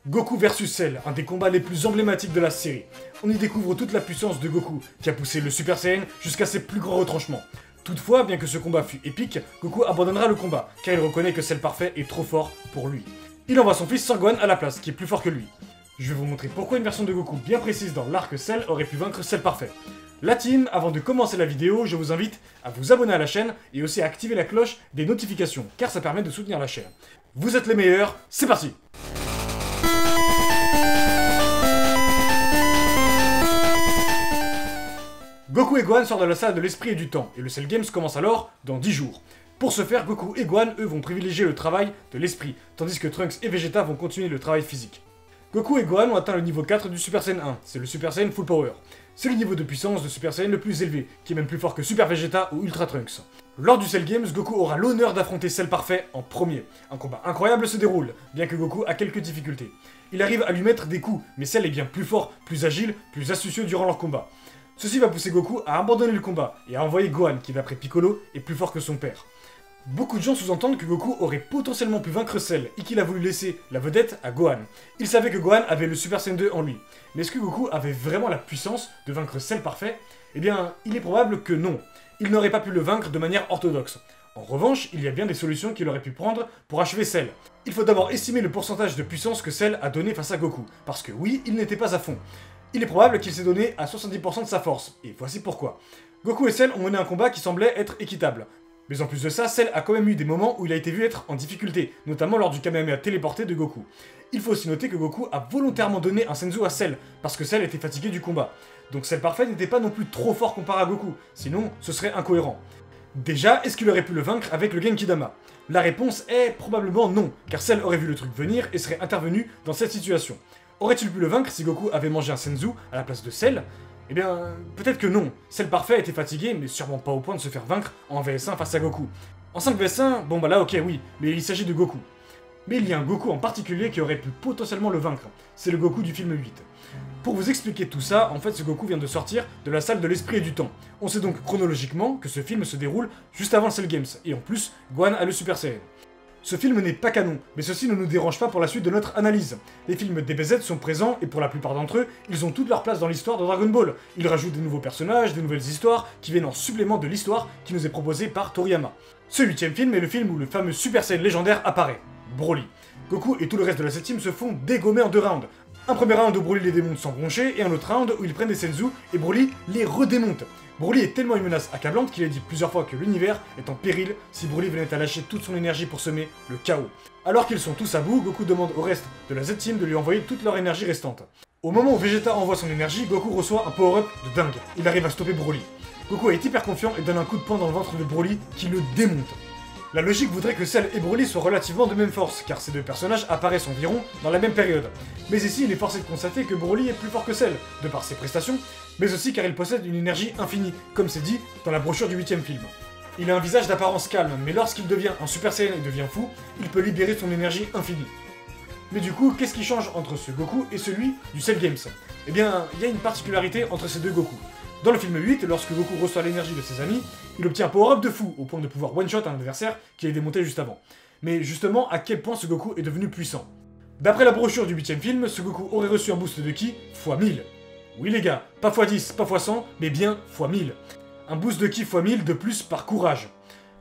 Goku vs Cell, un des combats les plus emblématiques de la série. On y découvre toute la puissance de Goku, qui a poussé le Super Saiyan jusqu'à ses plus grands retranchements. Toutefois, bien que ce combat fût épique, Goku abandonnera le combat, car il reconnaît que Cell Parfait est trop fort pour lui. Il envoie son fils Sangohan à la place, qui est plus fort que lui. Je vais vous montrer pourquoi une version de Goku bien précise dans l'arc Cell aurait pu vaincre Cell Parfait. La team, avant de commencer la vidéo, je vous invite à vous abonner à la chaîne et aussi à activer la cloche des notifications, car ça permet de soutenir la chaîne. Vous êtes les meilleurs, c'est parti! Goku et Gohan sortent de la salle de l'esprit et du temps, et le Cell Games commence alors dans 10 jours. Pour ce faire, Goku et Gohan, eux, vont privilégier le travail de l'esprit, tandis que Trunks et Vegeta vont continuer le travail physique. Goku et Gohan ont atteint le niveau 4 du Super Saiyan 1, c'est le Super Saiyan Full Power. C'est le niveau de puissance de Super Saiyan le plus élevé, qui est même plus fort que Super Vegeta ou Ultra Trunks. Lors du Cell Games, Goku aura l'honneur d'affronter Cell Parfait en premier. Un combat incroyable se déroule, bien que Goku a quelques difficultés. Il arrive à lui mettre des coups, mais Cell est bien plus fort, plus agile, plus astucieux durant leur combat. Ceci va pousser Goku à abandonner le combat, et à envoyer Gohan, qui d'après Piccolo, est plus fort que son père. Beaucoup de gens sous-entendent que Goku aurait potentiellement pu vaincre Cell, et qu'il a voulu laisser la vedette à Gohan. Il savait que Gohan avait le Super Saiyan 2 en lui. Mais est-ce que Goku avait vraiment la puissance de vaincre Cell Parfait? Eh bien, il est probable que non. Il n'aurait pas pu le vaincre de manière orthodoxe. En revanche, il y a bien des solutions qu'il aurait pu prendre pour achever Cell. Il faut d'abord estimer le pourcentage de puissance que Cell a donné face à Goku, parce que oui, il n'était pas à fond. Il est probable qu'il s'est donné à 70% de sa force, et voici pourquoi. Goku et Cell ont mené un combat qui semblait être équitable. Mais en plus de ça, Cell a quand même eu des moments où il a été vu être en difficulté, notamment lors du Kamehameha téléporté de Goku. Il faut aussi noter que Goku a volontairement donné un Senzu à Cell, parce que Cell était fatigué du combat. Donc Cell Parfait n'était pas non plus trop fort comparé à Goku, sinon ce serait incohérent. Déjà, est-ce qu'il aurait pu le vaincre avec le Genkidama? La réponse est probablement non, car Cell aurait vu le truc venir et serait intervenu dans cette situation. Aurait-il pu le vaincre si Goku avait mangé un Senzu à la place de Cell? Eh bien, peut-être que non. Cell Parfait était fatigué, mais sûrement pas au point de se faire vaincre en VS1 face à Goku. En 5 VS1, bon bah là ok oui, mais il s'agit de Goku. Mais il y a un Goku en particulier qui aurait pu potentiellement le vaincre. C'est le Goku du film 8. Pour vous expliquer tout ça, en fait ce Goku vient de sortir de la salle de l'esprit et du temps. On sait donc chronologiquement que ce film se déroule juste avant le Cell Games, et en plus, Gohan a le Super Saiyan. Ce film n'est pas canon, mais ceci ne nous dérange pas pour la suite de notre analyse. Les films DBZ sont présents, et pour la plupart d'entre eux, ils ont toute leur place dans l'histoire de Dragon Ball. Ils rajoutent des nouveaux personnages, des nouvelles histoires, qui viennent en supplément de l'histoire qui nous est proposée par Toriyama. Ce 8ème film est le film où le fameux Super Saiyan légendaire apparaît, Broly. Goku et tout le reste de la 7ème se font dégommer en 2 rounds. Un premier round où Broly les démonte sans broncher, et un autre round où ils prennent des Senzu, et Broly les redémonte. Broly est tellement une menace accablante qu'il a dit plusieurs fois que l'univers est en péril si Broly venait à lâcher toute son énergie pour semer le chaos. Alors qu'ils sont tous à bout, Goku demande au reste de la Z-Team de lui envoyer toute leur énergie restante. Au moment où Vegeta envoie son énergie, Goku reçoit un power-up de dingue. Il arrive à stopper Broly. Goku est hyper confiant et donne un coup de poing dans le ventre de Broly qui le démonte. La logique voudrait que Cell et Broly soient relativement de même force, car ces deux personnages apparaissent environ dans la même période. Mais ici, il est forcé de constater que Broly est plus fort que Cell, de par ses prestations, mais aussi car il possède une énergie infinie, comme c'est dit dans la brochure du 8ème film. Il a un visage d'apparence calme, mais lorsqu'il devient un Super Saiyan et devient fou, il peut libérer son énergie infinie. Mais du coup, qu'est-ce qui change entre ce Goku et celui du Cell Games? Eh bien, il y a une particularité entre ces deux Goku. Dans le film 8, lorsque Goku reçoit l'énergie de ses amis, il obtient un power-up de fou, au point de pouvoir one-shot un adversaire qui est démonté juste avant. Mais justement, à quel point ce Goku est devenu puissant? D'après la brochure du 8ème film, ce Goku aurait reçu un boost de ki x1000. Oui les gars, pas x10, pas x100, mais bien x1000. Un boost de ki x1000 de plus par courage.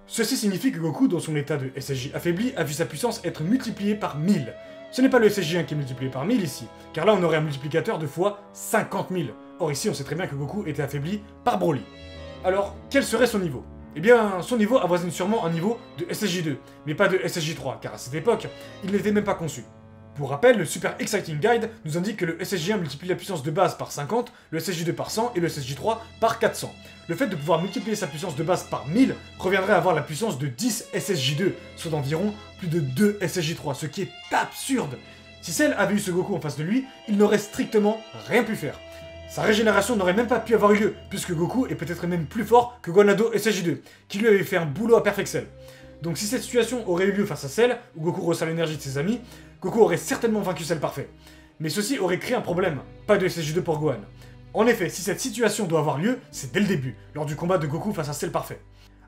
Ceci signifie que Goku, dans son état de SSJ affaibli, a vu sa puissance être multipliée par 1000. Ce n'est pas le SSJ1 qui est multiplié par 1000 ici, car là on aurait un multiplicateur de fois 50 000. Or ici on sait très bien que Goku était affaibli par Broly. Alors, quel serait son niveau? Eh bien, son niveau avoisine sûrement un niveau de SSJ2, mais pas de SSJ3, car à cette époque, il n'était même pas conçu. Pour rappel, le Super Exciting Guide nous indique que le SSJ1 multiplie la puissance de base par 50, le SSJ2 par 100 et le SSJ3 par 400. Le fait de pouvoir multiplier sa puissance de base par 1000 reviendrait à avoir la puissance de 10 SSJ2, soit d'environ plus de 2 SSJ3, ce qui est absurde. Si Cell avait eu ce Goku en face de lui, il n'aurait strictement rien pu faire. Sa régénération n'aurait même pas pu avoir eu lieu, puisque Goku est peut-être même plus fort que Gonado SSJ2, qui lui avait fait un boulot à Perfect-Cell. Donc si cette situation aurait eu lieu face à Cell, où Goku reçoit l'énergie de ses amis, Goku aurait certainement vaincu Cell Parfait. Mais ceci aurait créé un problème, pas de SSJ2 pour Gohan. En effet, si cette situation doit avoir lieu, c'est dès le début, lors du combat de Goku face à Cell Parfait.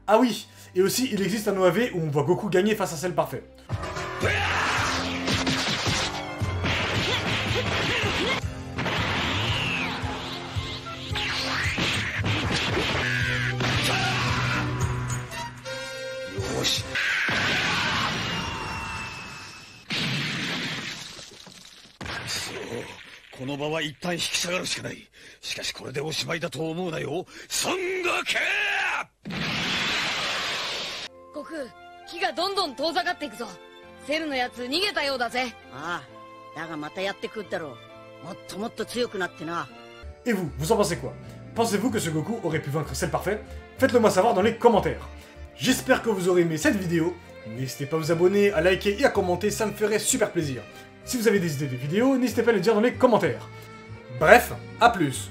Ah oui, et aussi il existe un OAV où on voit Goku gagner face à Cell Parfait. この場は一旦引き下がるしかない。しかしこれでおしまいだと思うなよ。孫悟空！悟空、木がどんどん遠ざかっていくぞ。セルのやつ逃げたようだぜ。ああ、だがまたやってくるだろう。もっともっと強くなってな。Et vous, vous en pensez quoi? Pensez-vous que ce Goku aurait pu vaincre Cell Parfait? Faites-le moi savoir dans les commentaires. J'espère que vous aurez aimé cette vidéo. N'hésitez pas à vous abonner, à liker et à commenter, ça me ferait super plaisir. Si vous avez des idées de vidéos, n'hésitez pas à les dire dans les commentaires. Bref, à plus!